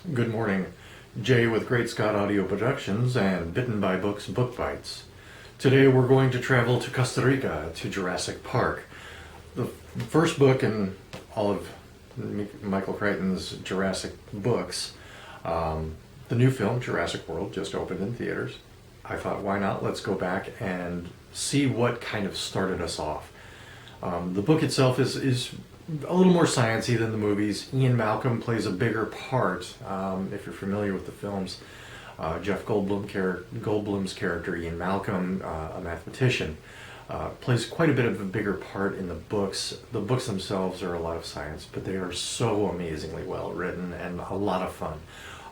Good morning. Jay with Great Scott Audio Productions and Bitten by Books Book Bites. Today we're going to travel to Costa Rica to Jurassic Park. The first book in all of Michael Crichton's Jurassic books. The new film, Jurassic World, just opened in theaters. I thought, why not? Let's go back and see what kind of started us off. The book itself is a little more sciencey than the movies. Ian Malcolm plays a bigger part. If you're familiar with the films, Jeff Goldblum's character, Ian Malcolm, a mathematician, plays quite a bit of a bigger part in the books. The books themselves are a lot of science, but they are so amazingly well written and a lot of fun.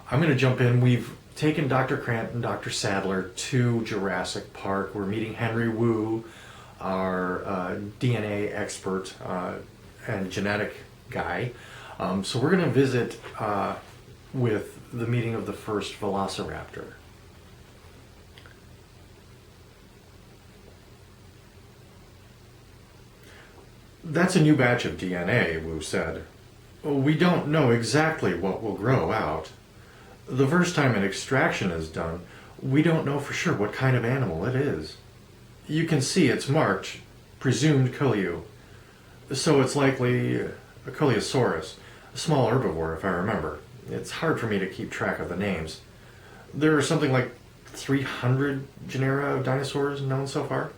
I'm going to jump in. We've taken Dr. Krant and Dr. Sadler to Jurassic Park. We're meeting Henry Wu, our DNA expert and genetic guy. So we're going to visit with the meeting of the first velociraptor. That's a new batch of DNA, Wu said. We don't know exactly what will grow out. The first time an extraction is done, we don't know for sure what kind of animal it is. You can see it's marked, presumed Culeo. So it's likely a Coleosaurus, a small herbivore if I remember. It's hard for me to keep track of the names. There are something like 300 genera of dinosaurs known so far.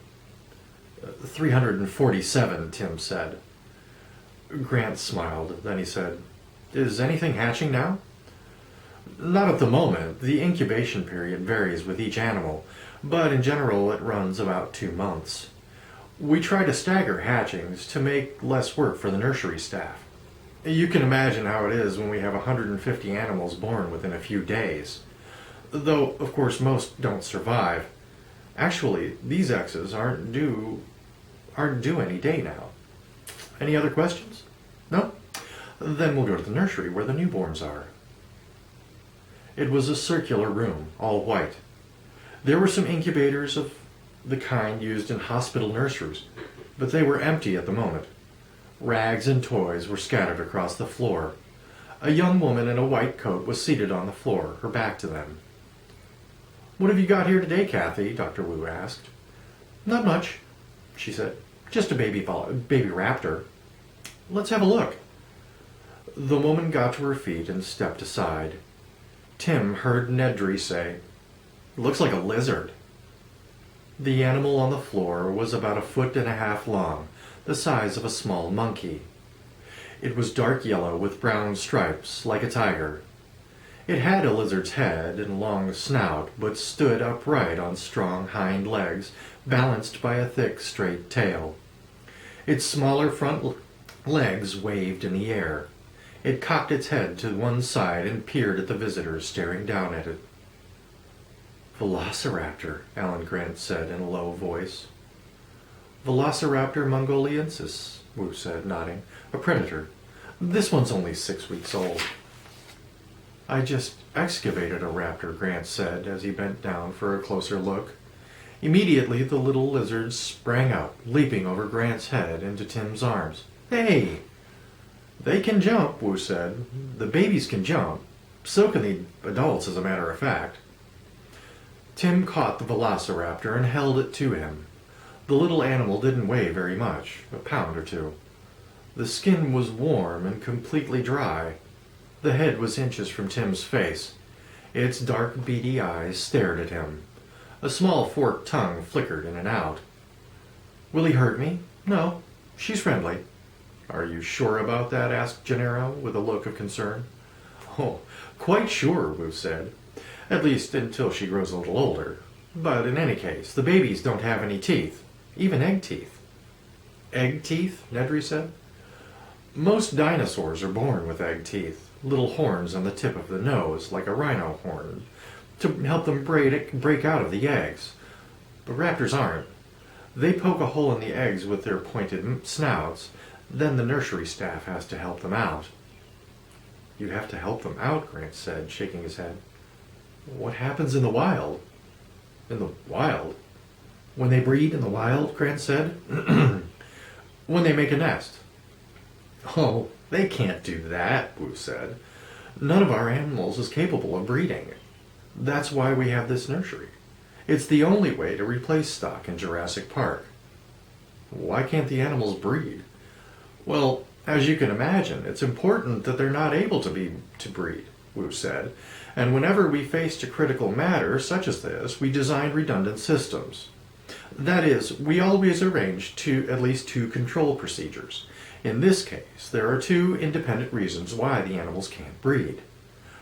347, Tim said. Grant smiled. Then he said, "Is anything hatching now?" "Not at the moment. The incubation period varies with each animal, but in general it runs about 2 months. We try to stagger hatchings to make less work for the nursery staff. You can imagine how it is when we have 150 animals born within a few days. Though, of course, most don't survive. Actually, these X's aren't due any day now. Any other questions? No? Then we'll go to the nursery where the newborns are." It was a circular room, all white. There were some incubators of the kind used in hospital nurseries, but they were empty at the moment. Rags and toys were scattered across the floor. A young woman in a white coat was seated on the floor, her back to them. "What have you got here today, Kathy?" Dr. Wu asked. "Not much," she said. "Just a baby raptor." "Let's have a look." The woman got to her feet and stepped aside. Tim heard Nedry say, "Looks like a lizard." The animal on the floor was about 1.5 feet long, the size of a small monkey. It was dark yellow with brown stripes, like a tiger. It had a lizard's head and long snout, but stood upright on strong hind legs, balanced by a thick, straight tail. Its smaller front legs waved in the air. It cocked its head to one side and peered at the visitors staring down at it. "Velociraptor," Alan Grant said in a low voice. "Velociraptor mongoliensis," Wu said, nodding. "A predator. This one's only 6 weeks old." "I just excavated a raptor," Grant said as he bent down for a closer look. Immediately the little lizard sprang up, leaping over Grant's head into Tim's arms. "Hey!" "They can jump," Wu said. "The babies can jump. So can the adults, as a matter of fact." Tim caught the velociraptor and held it to him. The little animal didn't weigh very much, a pound or 2. The skin was warm and completely dry. The head was inches from Tim's face. Its dark, beady eyes stared at him. A small forked tongue flickered in and out. "Will he hurt me?" "No. She's friendly." "Are you sure about that?" asked Gennaro with a look of concern. "Oh, quite sure," Wu said. "At least until she grows a little older. But in any case, the babies don't have any teeth, even egg teeth." "Egg teeth?" Nedry said. "Most dinosaurs are born with egg teeth, little horns on the tip of the nose, like a rhino horn, to help them break out of the eggs. But raptors aren't. They poke a hole in the eggs with their pointed snouts. Then the nursery staff has to help them out." "You have to help them out," Grant said, shaking his head. "What happens in the wild?" "In the wild?" "When they breed in the wild," Grant said. "When they make a nest." "Oh, they can't do that," Wu said. None of our animals is capable of breeding. That's why we have this nursery. It's the only way to replace stock in Jurassic Park. Why can't the animals breed? Well, as you can imagine, it's important that they're not able to breed, Wu said. And whenever we faced a critical matter such as this, we designed redundant systems. That is, we always arranged at least two control procedures. In this case, there are two independent reasons why the animals can't breed.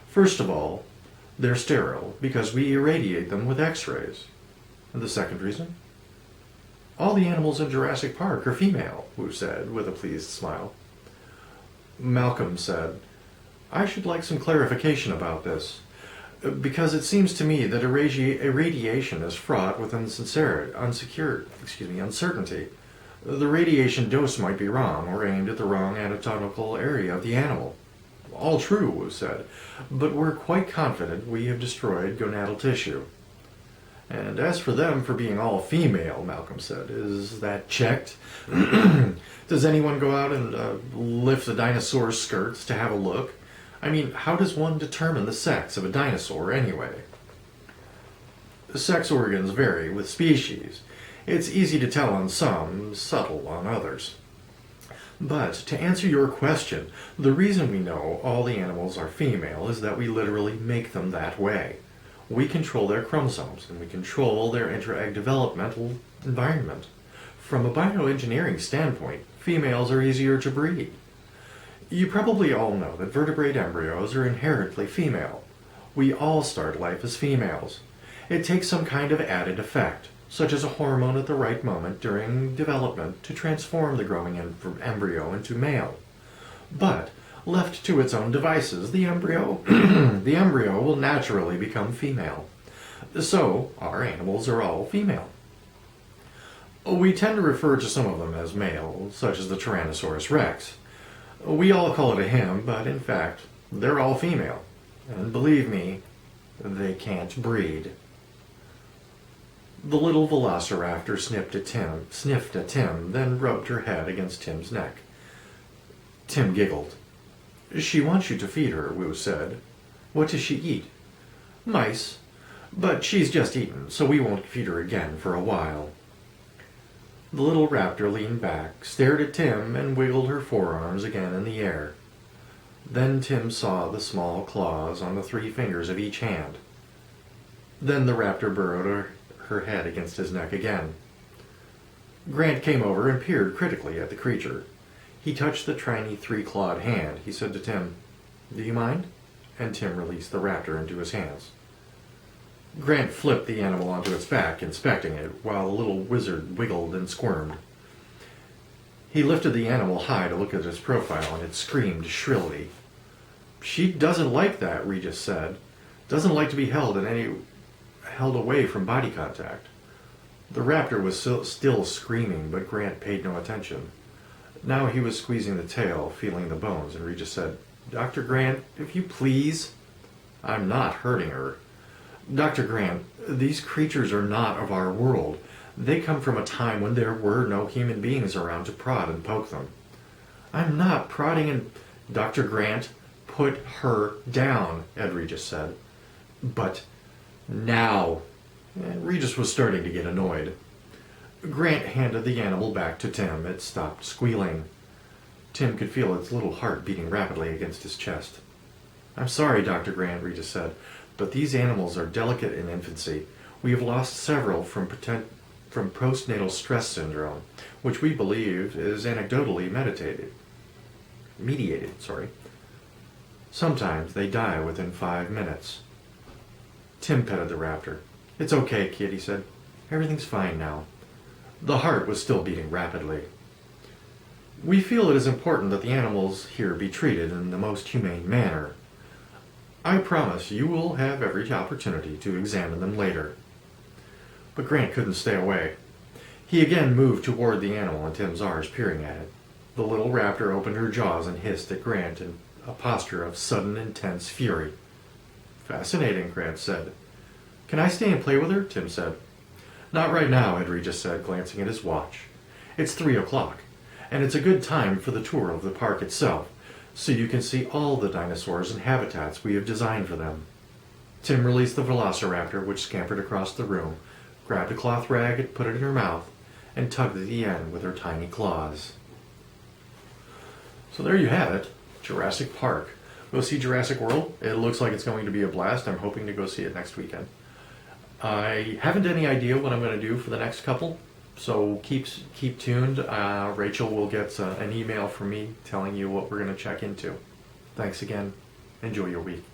First of all, they're sterile because we irradiate them with X-rays. And the second reason? All the animals in Jurassic Park are female, Wu said with a pleased smile. Malcolm said, I should like some clarification about this, because it seems to me that irradiation is fraught with uncertainty. The radiation dose might be wrong or aimed at the wrong anatomical area of the animal. All true, Wu said, but we're quite confident we have destroyed gonadal tissue. And as for them for being all female, Malcolm said, is that checked? Does anyone go out and lift a dinosaur's skirts to have a look? I mean, how does one determine the sex of a dinosaur anyway? Sex organs vary with species. It's easy to tell on some, subtle on others. But to answer your question, the reason we know all the animals are female is that we literally make them that way. We control their chromosomes, and we control their inter-egg developmental environment. From a bioengineering standpoint, females are easier to breed. You probably all know that vertebrate embryos are inherently female. We all start life as females. It takes some kind of added effect, such as a hormone at the right moment during development to transform the growing embryo into male. But left to its own devices, the embryo will naturally become female. So, our animals are all female. We tend to refer to some of them as male, such as the Tyrannosaurus rex. We all call it a him, but in fact, they're all female. And believe me, they can't breed. The little velociraptor sniffed at Tim, then rubbed her head against Tim's neck. Tim giggled. She wants you to feed her, Wu said. What does she eat? Mice. But she's just eaten, so we won't feed her again for a while. The little raptor leaned back, stared at Tim, and wiggled her forearms again in the air. Then Tim saw the small claws on the 3 fingers of each hand. Then the raptor burrowed her head against his neck again. Grant came over and peered critically at the creature. He touched the tiny 3-clawed hand. He said to Tim, Do you mind? And Tim released the raptor into his hands. Grant flipped the animal onto its back, inspecting it, while the little wizard wiggled and squirmed. He lifted the animal high to look at its profile, and it screamed shrilly. She doesn't like that, Regis said. Doesn't like to be held away from body contact. The raptor was still screaming, but Grant paid no attention. Now he was squeezing the tail, feeling the bones, and Regis said, Dr. Grant, if you please. I'm not hurting her. Dr. Grant, these creatures are not of our world. They come from a time when there were no human beings around to prod and poke them. I'm not prodding and... Dr. Grant, put her down, Ed Regis said. But now... And Regis was starting to get annoyed. Grant handed the animal back to Tim. It stopped squealing. Tim could feel its little heart beating rapidly against his chest. I'm sorry, Dr. Grant, Regis said, but these animals are delicate in infancy. We have lost several from postnatal stress syndrome, which we believe is anecdotally mediated. Sometimes they die within 5 minutes. Tim petted the raptor. It's okay, kid, he said. Everything's fine now. The heart was still beating rapidly. We feel it is important that the animals here be treated in the most humane manner. I promise you will have every opportunity to examine them later. But Grant couldn't stay away. He again moved toward the animal, and Tim's eyes peering at it. The little raptor opened her jaws and hissed at Grant in a posture of sudden, intense fury. Fascinating, Grant said. Can I stay and play with her? Tim said. Not right now, Ed Regis said, glancing at his watch. It's 3 o'clock, and it's a good time for the tour of the park itself, so you can see all the dinosaurs and habitats we have designed for them. Tim released the velociraptor, which scampered across the room, grabbed a cloth rag, put it in her mouth, and tugged at the end with her tiny claws. So there you have it, Jurassic Park. Go see Jurassic World. It looks like it's going to be a blast. I'm hoping to go see it next weekend. I haven't any idea what I'm going to do for the next couple, so keep tuned. Rachel will get an email from me telling you what we're going to check into. Thanks again. Enjoy your week.